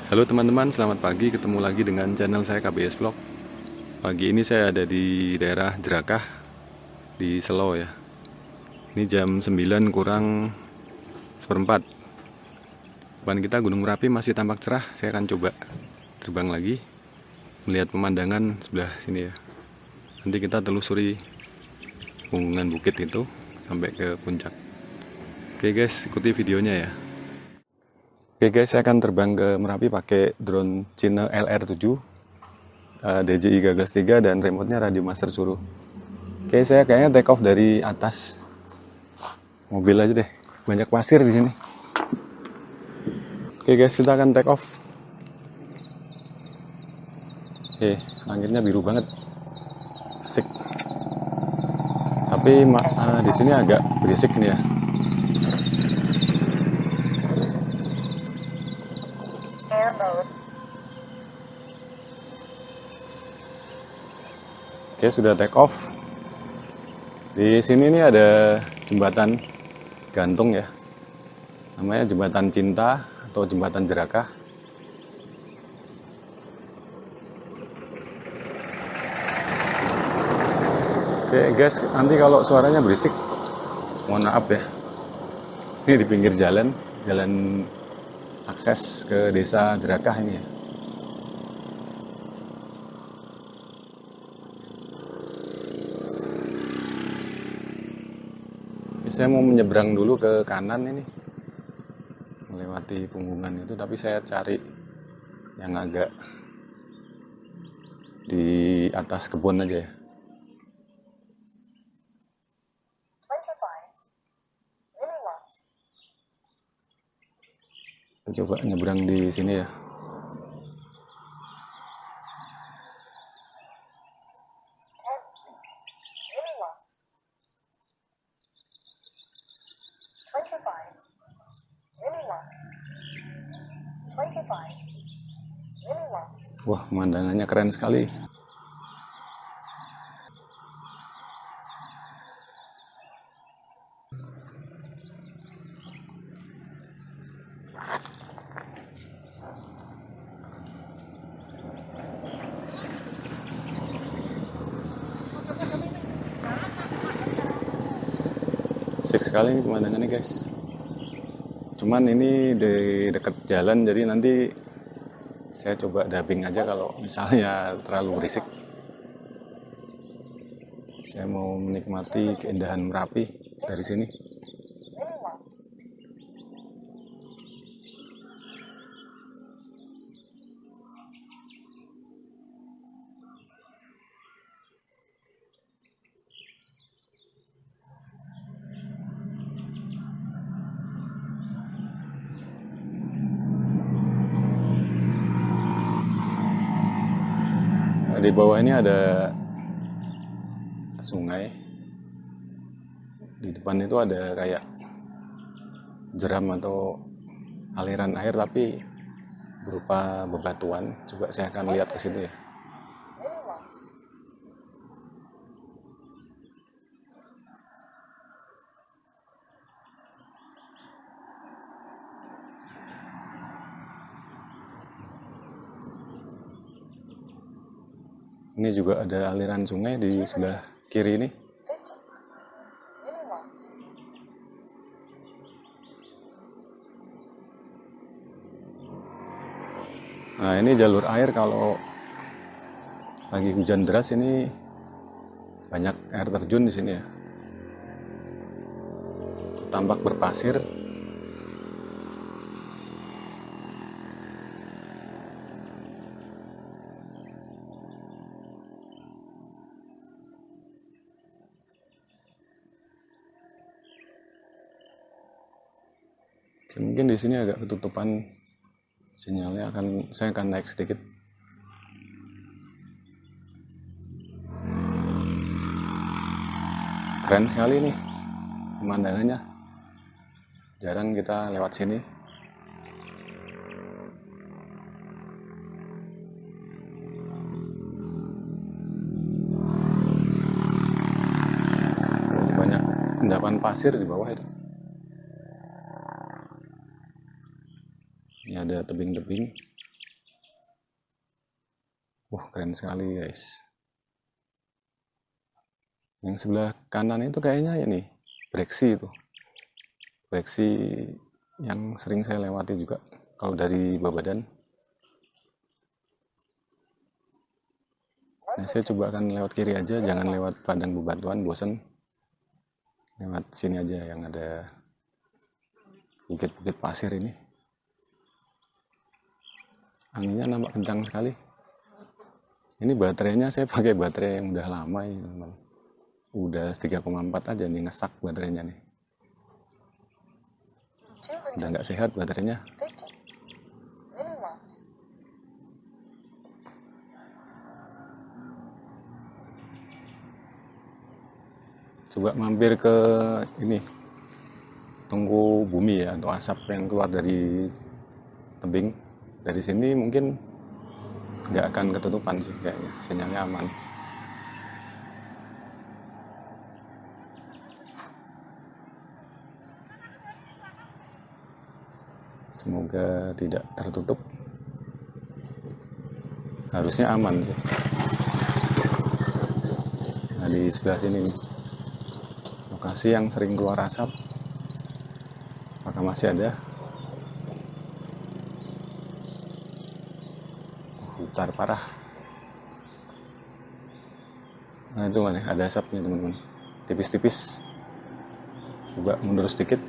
Halo teman-teman, selamat pagi. Ketemu lagi dengan channel saya KBS Vlog. Pagi ini saya ada di daerah Jerakah di Selo ya. Ini jam 9 kurang seperempat. Depan kita Gunung Merapi masih tampak cerah. Saya akan coba terbang lagi melihat pemandangan sebelah sini ya. Nanti kita telusuri punggungan bukit itu sampai ke puncak. Oke guys, ikuti videonya ya. Oke guys, saya akan terbang ke Merapi pakai drone Cine LR7 DJI Gagas 3 dan remote-nya Radio Master Suruh. Oke, saya kayaknya take off dari atas mobil aja deh. Banyak pasir di sini. Oke guys, kita akan take off. Oke, langitnya biru banget. Asik. Tapi di sini agak berisik nih ya. Oke, sudah take off. Di sini nih ada jembatan gantung ya. Namanya Jembatan Cinta atau Jembatan Jerakah. Oke guys, nanti kalau suaranya berisik, mohon maaf ya. Ini di pinggir jalan akses ke desa Jerakah ini ya. Saya mau menyeberang dulu ke kanan ini, melewati punggungan itu, tapi saya cari yang agak di atas kebun aja ya. Coba nyebrang di sini ya. Wah, pemandangannya keren sekali. Asik sekali ini pemandangannya guys. Cuman ini di dekat jalan, jadi nanti saya coba dubbing aja kalau misalnya terlalu berisik. Saya mau menikmati keindahan Merapi dari sini. Di bawah ini ada sungai. Di depan itu ada kayak jeram atau aliran air tapi berupa bebatuan. Coba saya akan lihat ke situ ya. Ini juga ada aliran sungai di sebelah kiri ini. Nah, ini jalur air kalau lagi hujan deras ini banyak air terjun di sini ya. Tampak berpasir. Mungkin di sini agak ketutupan sinyalnya, saya akan naik sedikit. Keren sekali nih pemandangannya. Jarang kita lewat sini. Banyak endapan pasir di bawah itu. Ini ada tebing-tebing. Wah, keren sekali guys. Yang sebelah kanan itu kayaknya ini breksi itu. Breksi yang sering saya lewati juga kalau dari Babadan. Nah, saya coba akan lewat kiri aja, jangan lewat padang bebatuan, bosen. Lewat sini aja yang ada bukit-bukit pasir ini. Anginnya nampak kencang sekali. Ini baterainya saya pakai baterai yang udah lama ini, teman-teman. Udah 3,4 aja nih ngesak baterainya nih. Udah nggak sehat baterainya. Coba mampir ke ini Tungku Bumi ya, atau asap yang keluar dari tebing. Dari sini mungkin nggak akan ketutupan sih kayaknya, sinyalnya aman. Semoga tidak tertutup. Harusnya aman sih. Nah, di sebelah sini nih, lokasi yang sering keluar asap. Apakah masih ada? Hutar parah. Nah, itu mana? Ada asapnya teman-teman. Tipis-tipis. Coba mundur sedikit.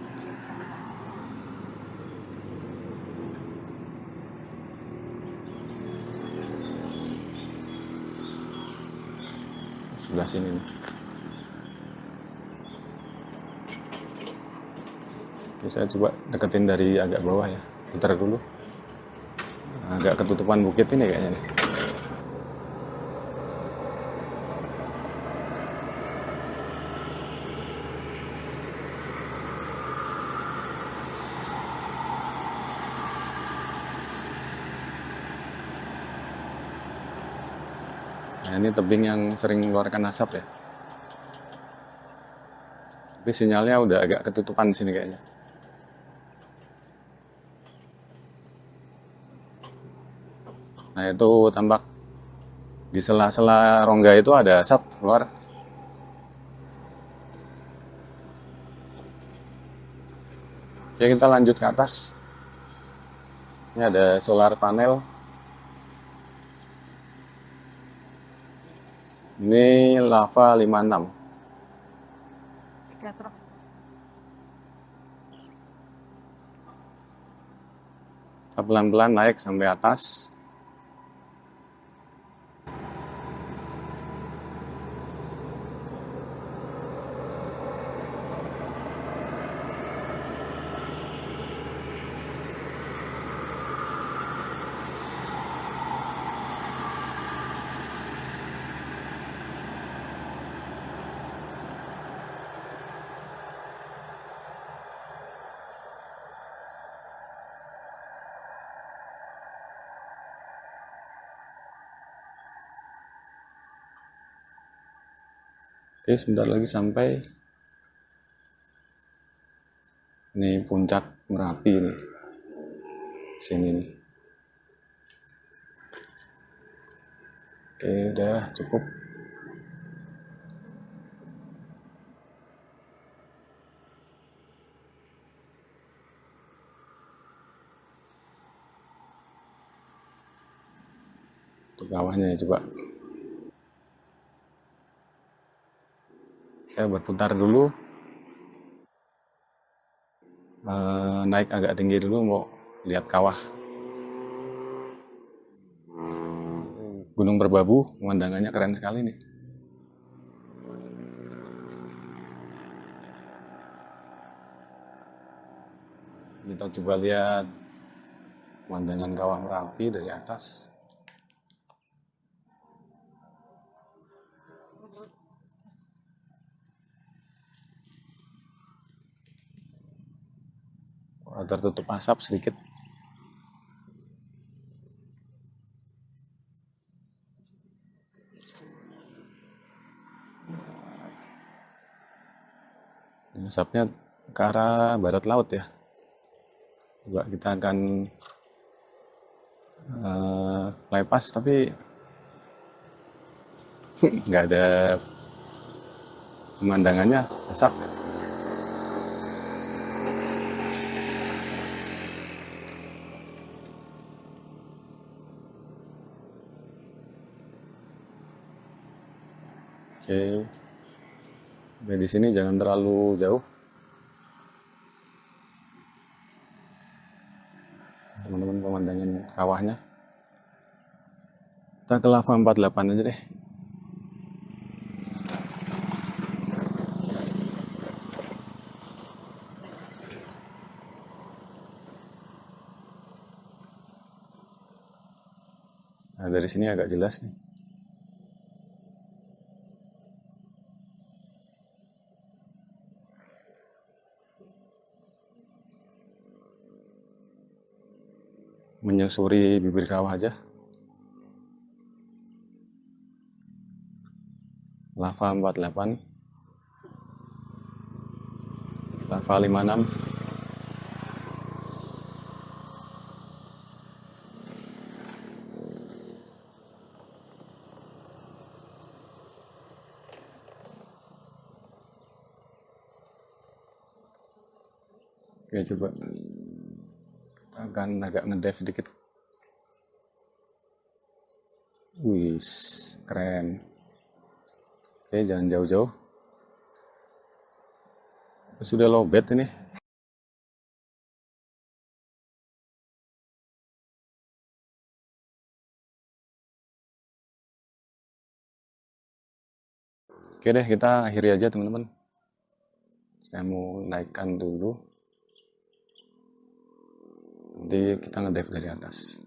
Sebelah sini nih. Oke, saya coba deketin dari agak bawah ya. Putar dulu. Agak ketutupan bukit ini kayaknya nih. Nah, ini tebing yang sering mengeluarkan asap ya. Tapi sinyalnya udah agak ketutupan di sini kayaknya. Nah, itu tampak di sela-sela rongga itu ada asap keluar. Oke, kita lanjut ke atas. Ini ada solar panel. Ini lava 56. Kita pelan-pelan naik sampai atas. Oke, sebentar lagi sampai. Ini puncak Merapi nih. Sini nih. Oke, udah cukup. Untuk kawahnya ya, coba. Saya berputar dulu. Naik agak tinggi dulu mau lihat kawah. Gunung Merbabu, pemandangannya keren sekali nih. Kita coba lihat pemandangan kawah Merapi dari atas. Tertutup asap sedikit. Asapnya ke arah barat laut ya. Coba kita akan lepas, tapi nggak ada pemandangannya, asap. Oke, di sini jangan terlalu jauh, teman-teman, pemandangan kawahnya. Kita ke lava 48 aja deh. Nah, dari sini agak jelas nih. Menyusuri bibir kawah aja. Lava 48, lava 56. Oke, coba akan agak ngedive sedikit. Wih, keren. Oke, jangan jauh-jauh. Sudah lowbat ini. Oke deh, kita akhiri aja teman-teman. Saya mau naikkan dulu. Nanti kita ngedive dari atas.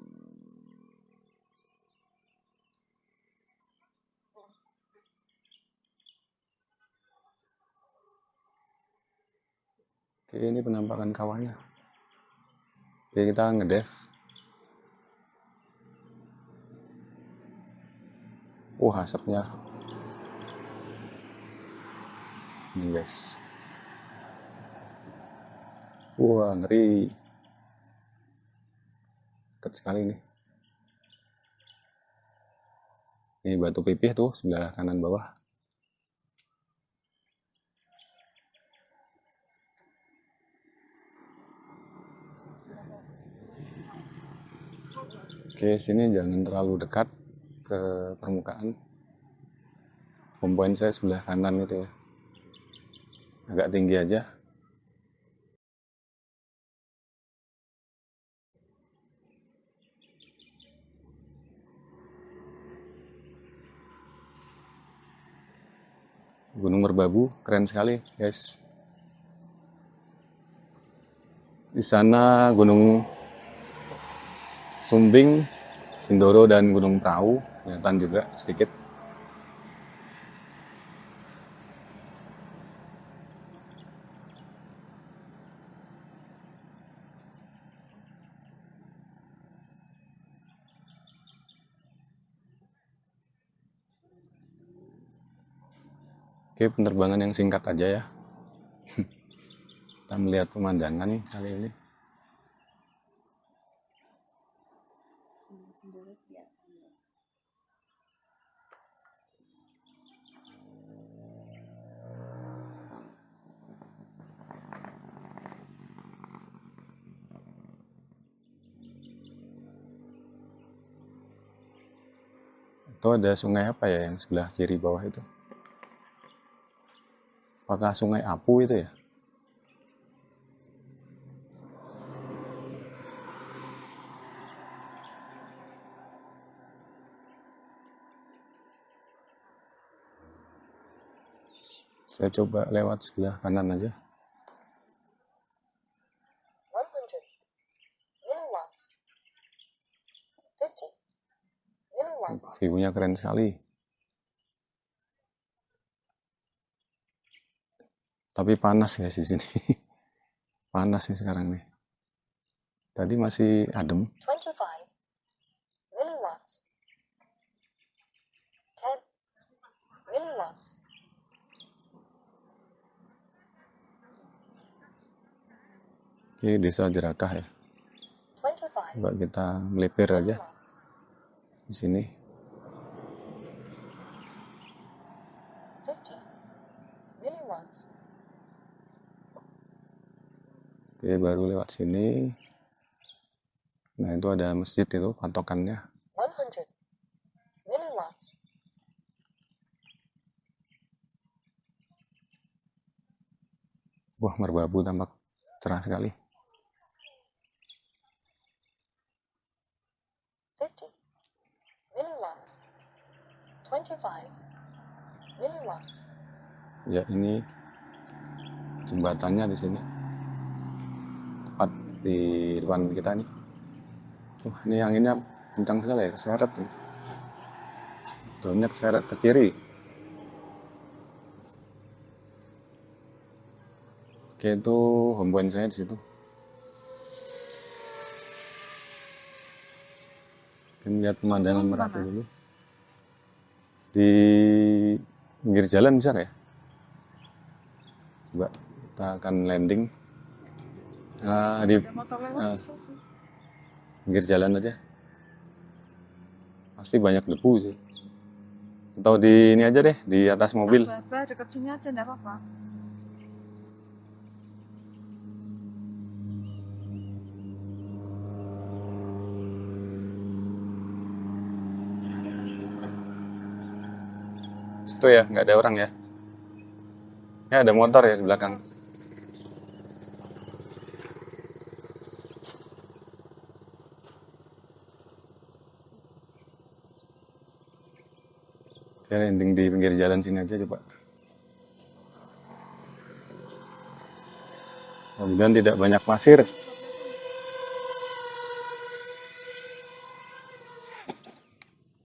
Oke, ini penampakan kawahnya. Oke, kita ngedive. Asapnya. Ini guys. Ngeri. Dekat sekali nih. Ini batu pipih tuh sebelah kanan bawah. Oke, sini jangan terlalu dekat ke permukaan. Kompoin saya sebelah kanan itu ya. Agak tinggi aja. Gunung Merbabu, keren sekali, guys. Di sana Gunung Sumbing, Sindoro, dan Gunung Prau kelihatan juga sedikit. Oke, penerbangan yang singkat aja ya. Kita melihat pemandangan kali ini. Itu ada sungai apa ya yang sebelah kiri bawah itu? Apakah sungai Apu itu ya? Saya coba lewat sebelah kanan aja. View-nya keren sekali. Tapi panas ya di sini. Panas nih sekarang nih. Tadi masih adem. 25 milliwatts. 10 milliwatts. Oke, desa Jerakah ya. Coba kita melipir aja di sini. Oke, baru lewat sini. Nah, itu ada masjid itu patokannya. 100 milliwatts. Wah, merbabu tampak cerah sekali. 50 milliwatts. 25 milliwatts. Ya, ini jembatannya di sini. Tepat di depan kita nih. Wah, ini anginnya kencang sekali ya, keseret nih. Daunnya keseret ke kiri. Oke, itu home point saya di situ. Kita lihat pemandangan Merapi dulu. Di pinggir jalan bisa nggak ya? Coba kita akan landing. Di pinggir jalan aja. Pasti banyak debu sih. Atau di ini aja deh, di atas mobil. Dekat sini aja, enggak apa-apa. Situ ya, nggak ada orang ya. Ini ada motor ya di belakang. Kita landing di pinggir jalan sini aja coba. Kemudian tidak banyak pasir.